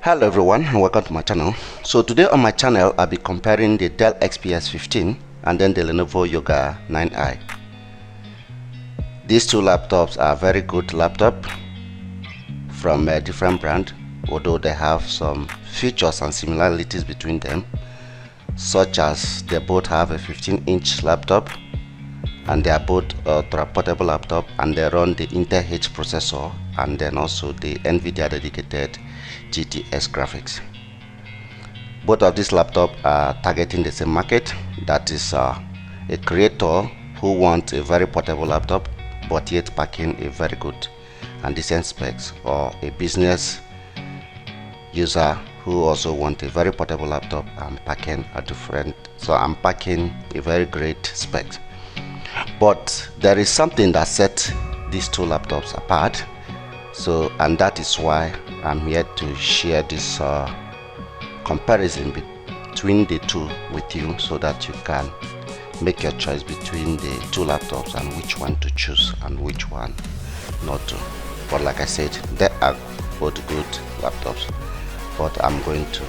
Hello everyone and welcome to my channel. So today on my channel I'll be comparing the Dell XPS 15 and then the Lenovo Yoga 9i. These two laptops are very good laptop from a different brand, although they have some features and similarities between them, such as they both have a 15-inch laptop and they are both ultra-portable laptop, and they run the Intel H processor and then also the NVIDIA dedicated GTX graphics. Both of these laptops are targeting the same market, that is a creator who wants a very portable laptop but yet packing a very good and decent specs, or a business user who also wants a very portable laptop and packing a very great specs. But there is something that sets these two laptops apart, and that is why I'm here to share this comparison between the two with you, so that you can make your choice between the two laptops and which one to choose and which one not to. But like I said, they are both good laptops, but I'm going to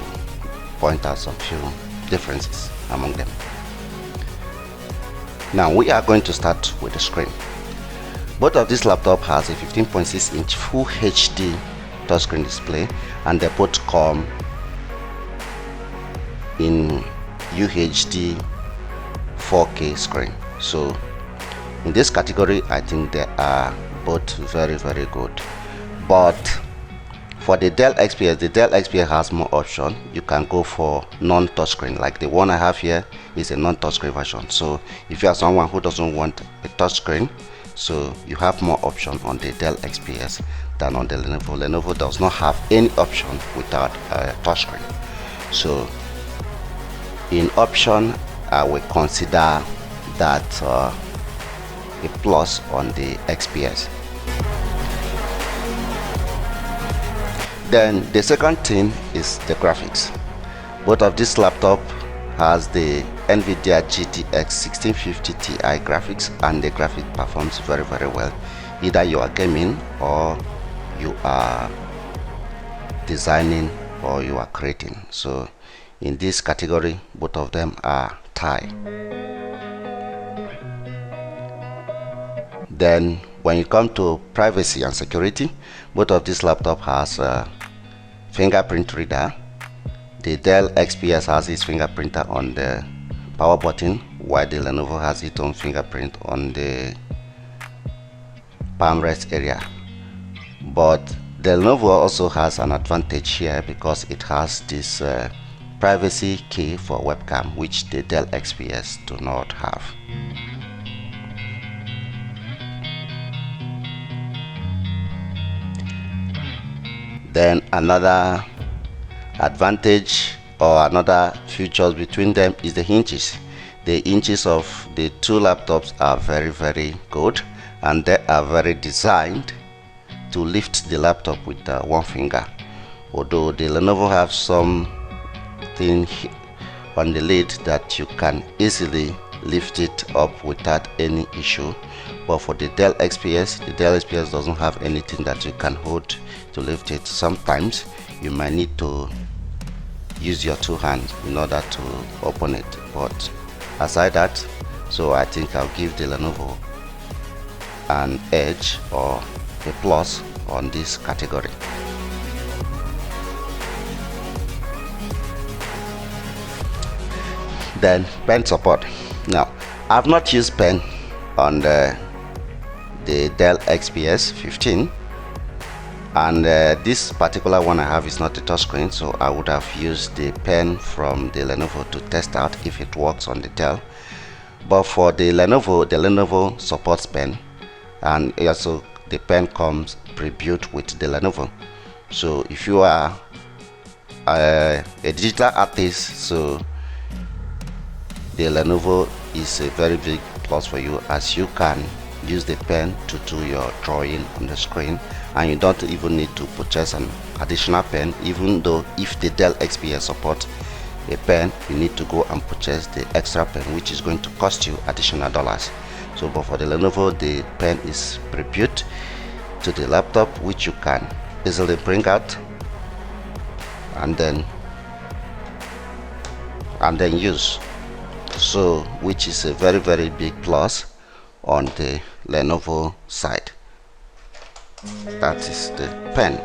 point out some few differences among them. Now we are going to start with the screen. Both of these laptops has a 15.6-inch Full HD touchscreen display, and they both come in UHD 4K screen. So in this category I think they are both very good. But for the Dell XPS has more option. You can go for non-touchscreen, like the one I have here is a non-touchscreen version. So if you are someone who doesn't want a touchscreen, so you have more option on the Dell XPS than on the Lenovo. Lenovo does not have any option without a touchscreen. So in option, I will consider that a plus on the XPS. Then the second thing is the graphics. Both of this laptop has the NVIDIA GTX 1650Ti graphics, and the graphic performs very well. Either you are gaming or you are designing or you are creating. So in this category both of them are tied. Then when you come to privacy and security, both of these laptop has a fingerprint reader. The Dell XPS has its fingerprinter on the power button, while the Lenovo has its own fingerprint on the palm rest area. But the Lenovo also has an advantage here because it has this privacy key for webcam, which the Dell XPS do not have. Then another advantage or another features between them is the hinges. The hinges of the two laptops are very good, and they are very designed to lift the laptop with one finger. Although the Lenovo have something on the lid that you can easily lift it up without any issue, but for the Dell XPS doesn't have anything that you can hold to lift it. Sometimes you might need to use your two hands in order to open it, but aside that, so I think I'll give the Lenovo an edge or a plus on this category. Then pen support. Now I've not used pen on the Dell XPS 15, and this particular one I have is not a touchscreen, so I would have used the pen from the Lenovo to test out if it works on the Dell. But for the Lenovo supports pen, and also the pen comes pre-built with the Lenovo. So if you are a digital artist, so the Lenovo is a very big plus for you, as you can use the pen to do your drawing on the screen, and you don't even need to purchase an additional pen. Even though if the Dell XPS support a pen, you need to go and purchase the extra pen, which is going to cost you additional dollars. So but for the Lenovo, the pen is pre-built to the laptop, which you can easily bring out and then use. So which is a very big plus on the Lenovo side. That is the pen.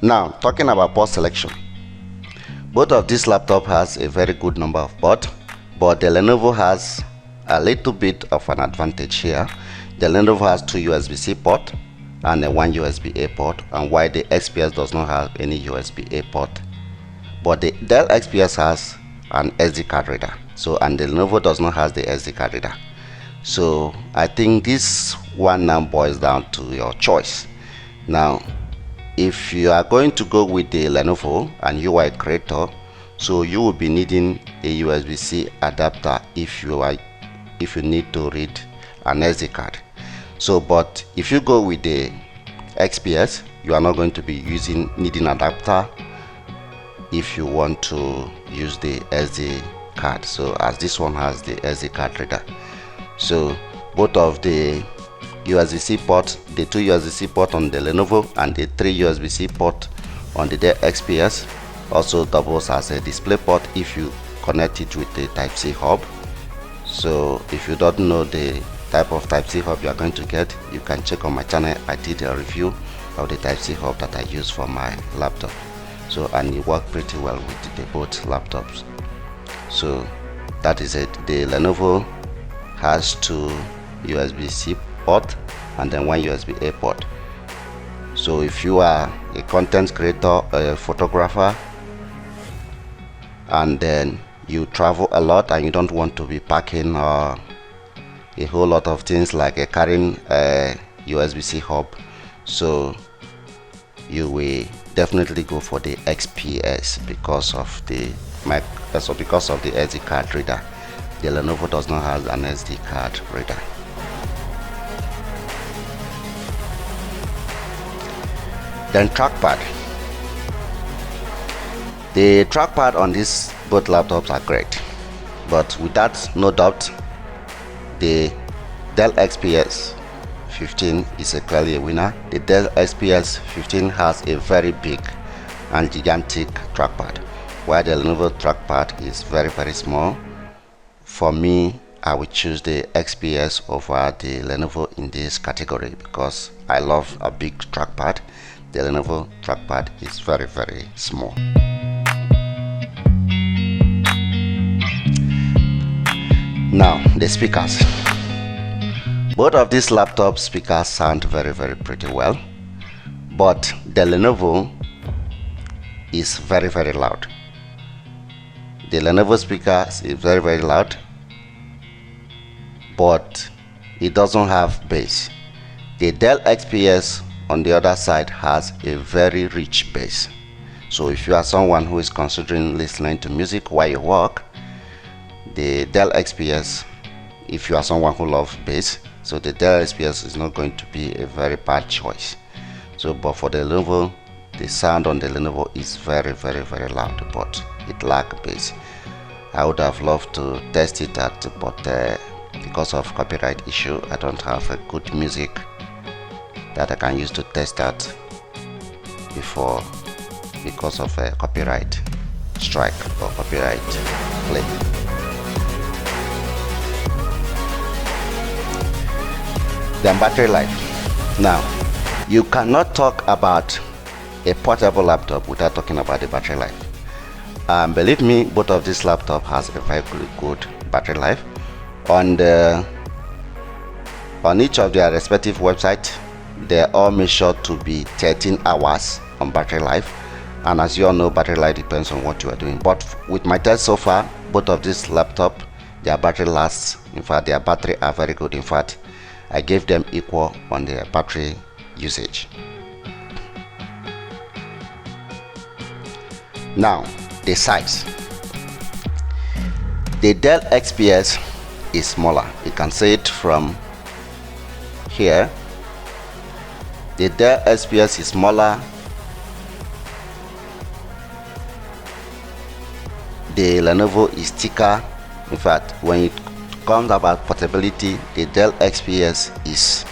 Now talking about port selection, both of these laptop has a very good number of ports, but the Lenovo has a little bit of an advantage here. The Lenovo has 2 USB-C port and a 1 USB-A port, and while the XPS does not have any USB-A port. But the Dell XPS has an SD card reader, and the Lenovo does not have the SD card reader. So I think this one now boils down to your choice. Now if you are going to go with the Lenovo and you are a creator, so you will be needing a USB-C adapter if you need to read an SD card. So but if you go with the XPS, you are not going to be needing adapter if you want to use the SD card. So as this one has the SD card reader, so both of the USB-C port, the 2 USB-C port on the Lenovo and the 3 USB-C port on the Dell XPS also doubles as a display port if you connect it with the Type-C hub. So if you don't know the type of Type-C hub you are going to get, you can check on my channel. I did a review of the Type-C hub that I use for my laptop, so and it worked pretty well with the both laptops. So that is it. The Lenovo has 2 USB-C port and then 1 USB-A port. So if you are a content creator, a photographer, and then you travel a lot and you don't want to be packing a whole lot of things like carrying a USB-C hub, so you will definitely go for the XPS because of the SD card reader. The Lenovo does not have an SD card reader. Then trackpad. The trackpad on these both laptops are great, but without no doubt the Dell XPS 15 is clearly a winner. The Dell XPS 15 has a very big and gigantic trackpad, while the Lenovo trackpad is very small. For me, I would choose the XPS over the Lenovo in this category because I love a big trackpad. The Lenovo trackpad is very small. Now the speakers. Both of these laptop speakers sound very pretty well, but the Lenovo is very loud. The Lenovo speaker is very loud, but it doesn't have bass. The Dell XPS on the other side has a very rich bass. So if you are someone who is considering listening to music while you work, the Dell XPS, if you are someone who loves bass, so the Dell XPS is not going to be a very bad choice. So but for the Lenovo, the sound on the Lenovo is very loud, but it lacks bass. I would have loved to test it out, but because of copyright issue, I don't have a good music that I can use to test out before, because of a copyright strike or copyright claim. Then battery life. Now you cannot talk about a portable laptop without talking about the battery life. Believe me, both of these laptop has a very good battery life. On each of their respective websites, they all make sure to be 13 hours on battery life, and as you all know, battery life depends on what you are doing. But with my test so far, both of these laptop, their battery lasts. In fact, their battery are very good. In fact, I gave them equal on their battery usage. Now the size. The Dell XPS is smaller. You can see it from here. The Dell XPS is smaller. The Lenovo is thicker. In fact, when you comes about portability, the Dell XPS is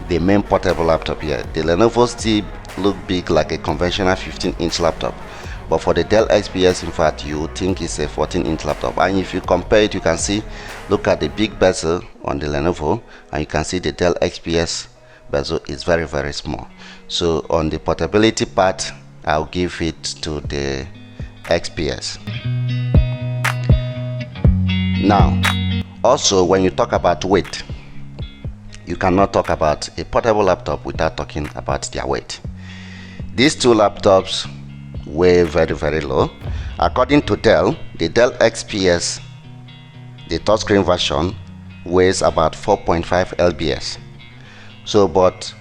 the main portable laptop here. The Lenovo still look big like a conventional 15-inch laptop, but for the Dell XPS, in fact, you think it's a 14-inch laptop. And if you compare it, you can see, look at the big bezel on the Lenovo, and you can see the Dell XPS bezel is very, very small. So on the portability part, I'll give it to the XPS. Now, also when you talk about weight, you cannot talk about a portable laptop without talking about their weight. These two laptops weigh very, very low. According to Dell, the Dell XPS, the touchscreen version, weighs about 4.5 lbs. So, but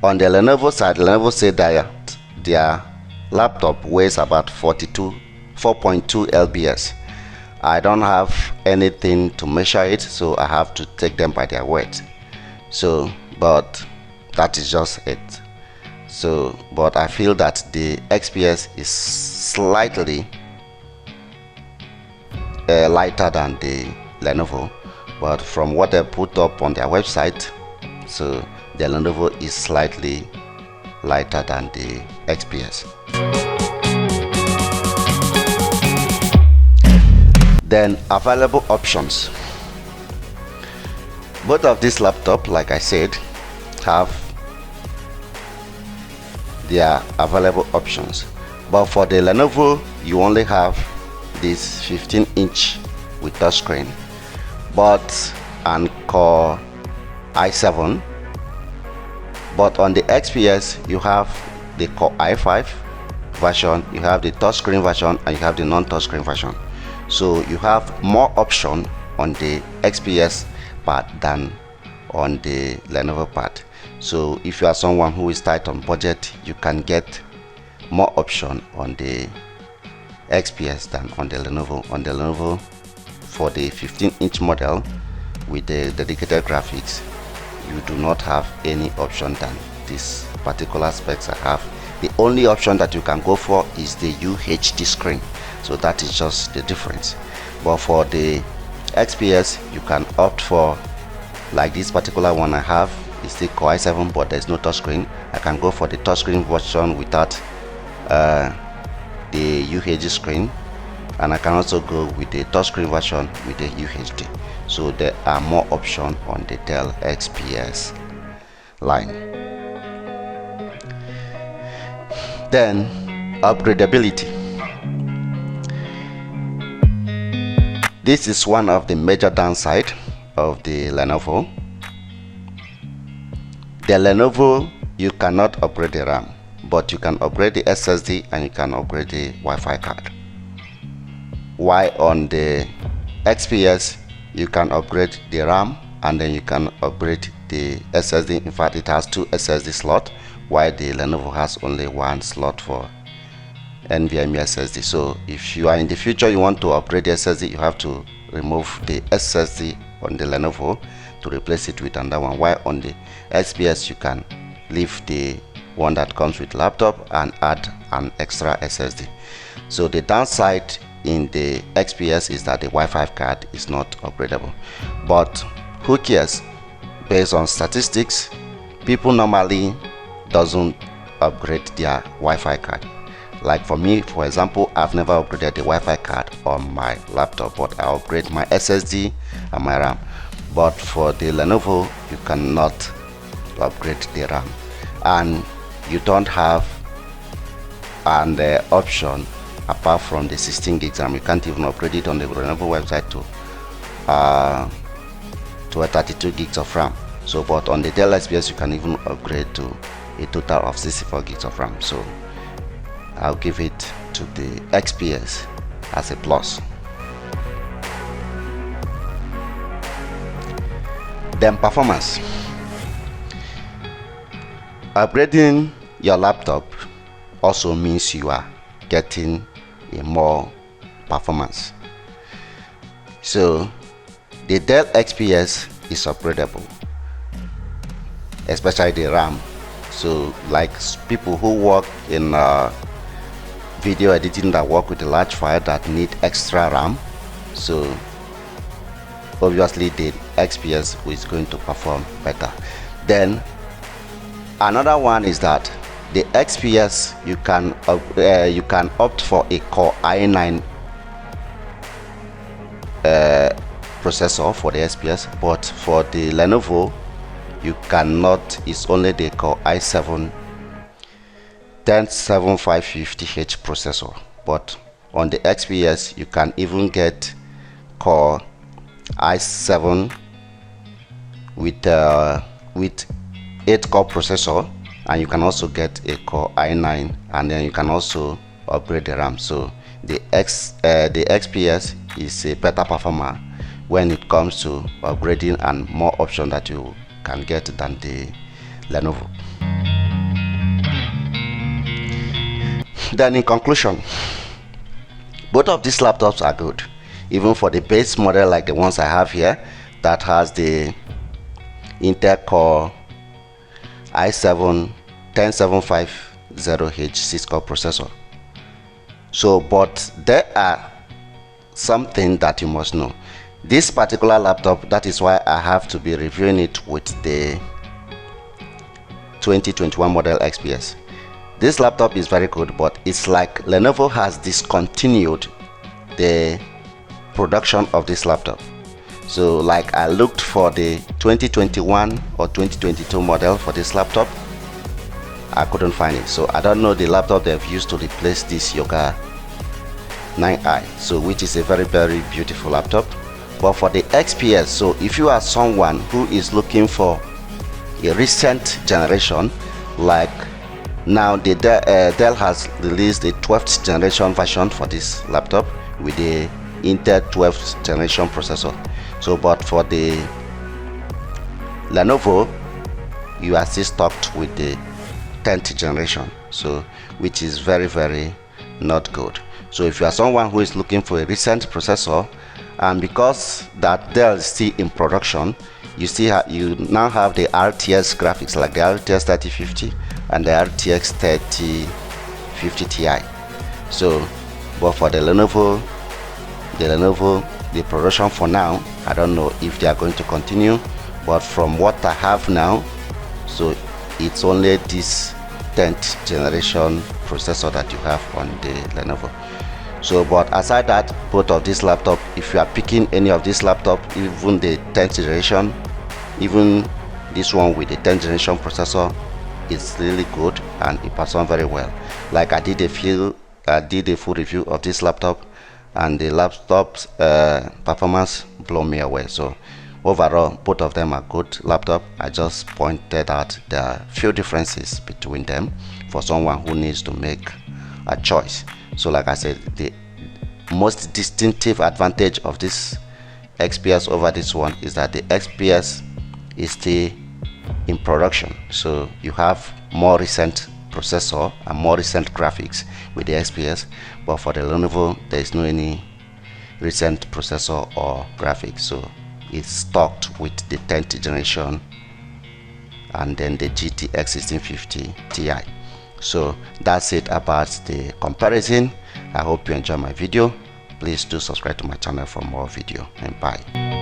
on the Lenovo side, Lenovo said that their laptop weighs about 4.2 lbs. I don't have anything to measure it, so I have to take them by their weight. So, but that is just it. So, but I feel that the XPS is slightly lighter than the Lenovo, but from what they put up on their website, so the Lenovo is slightly lighter than the XPS. Then available options. Both of these laptops, like I said, have their available options, but for the Lenovo, you only have this 15-inch with touchscreen, but and Core i7. But on the XPS, you have the Core i5 version, you have the touchscreen version, and you have the non-touchscreen version. So you have more option on the XPS part than on the Lenovo part. So if you are someone who is tight on budget, you can get more option on the XPS than on the Lenovo. On the Lenovo, for the 15-inch model with the dedicated graphics, you do not have any option than this particular specs I have. The only option that you can go for is the UHD screen. So that is just the difference. But for the XPS, you can opt for, like this particular one I have, is the Core i7, but there's no touchscreen. I can go for the touchscreen version without the UHD screen, and I can also go with the touchscreen version with the UHD. So there are more options on the Dell XPS line. Then upgradability. This is one of the major downside of the Lenovo. The Lenovo, you cannot upgrade the RAM, but you can upgrade the SSD and you can upgrade the Wi-Fi card. While on the XPS, you can upgrade the RAM and then you can upgrade the SSD. In fact, it has 2 SSD slots, while the Lenovo has only 1 slot for NVMe SSD. So if you are in the future, you want to upgrade the SSD, you have to remove the SSD on the Lenovo to replace it with another one, while on the XPS you can leave the one that comes with laptop and add an extra SSD. So the downside in the XPS is that the Wi-Fi card is not upgradable, but who cares? Based on statistics, people normally doesn't upgrade their Wi-Fi card. Like for me, for example, I've never upgraded the Wi-Fi card on my laptop, but I upgrade my SSD and my RAM. But for the Lenovo, you cannot upgrade the RAM, and you don't have an option apart from the 16 gigs RAM. You can't even upgrade it on the Lenovo website to a 32 gigs of RAM. So, but on the Dell XPS, you can even upgrade to a total of 64 gigs of RAM. So I'll give it to the XPS as a plus. Then performance. Upgrading your laptop also means you are getting a more performance. So the Dell XPS is upgradable, especially the RAM. So like people who work in video editing, that work with a large file that need extra RAM, so obviously the XPS is going to perform better. Then another one is that the XPS, you can opt for a Core i9 processor for the XPS, but for the Lenovo you cannot. It's only the Core i7 10750H processor, but on the XPS you can even get Core i7 with 8-core processor, and you can also get a Core i9, and then you can also upgrade the RAM. So the XPS is a better performer when it comes to upgrading and more options that you can get than the Lenovo. Then in conclusion, both of these laptops are good, even for the base model like the ones I have here that has the Intel Core i7 10750H 6-core processor. So but there are something that you must know. This particular laptop, that is why I have to be reviewing it with the 2021 model XPS. This laptop is very good, but it's like Lenovo has discontinued the production of this laptop. So like I looked for the 2021 or 2022 model for this laptop, I couldn't find it. So I don't know the laptop they've used to replace this Yoga 9i, so which is a very beautiful laptop. But for the XPS, so if you are someone who is looking for a recent generation, like now the Dell has released a 12th generation version for this laptop with the Intel 12th generation processor. So but for the Lenovo, you are still stuck with the 10th generation, so which is very not good. So if you are someone who is looking for a recent processor, and because that Dell is still in production, you now have the RTS graphics like the RTS 3050 and the RTX 3050 Ti. So but for the Lenovo, the production for now, I don't know if they are going to continue, but from what I have now, so it's only this 10th generation processor that you have on the Lenovo. So but aside that, both of this laptop, if you are picking any of this laptop, even the 10th generation, even this one with the 10th generation processor, it's really good and it performs very well. Like I did a full review of this laptop, and the laptop's performance blew me away. So overall, both of them are good laptop. I just pointed out there are few differences between them for someone who needs to make a choice. So like I said, the most distinctive advantage of this XPS over this one is that the XPS is still in production, so you have more recent processor and more recent graphics with the XPS. But for the Lenovo, there is no any recent processor or graphics, so it's stocked with the 10th generation and then the GTX 1650 Ti. So that's it about the comparison. I hope you enjoy my video. Please do subscribe to my channel for more video, and bye.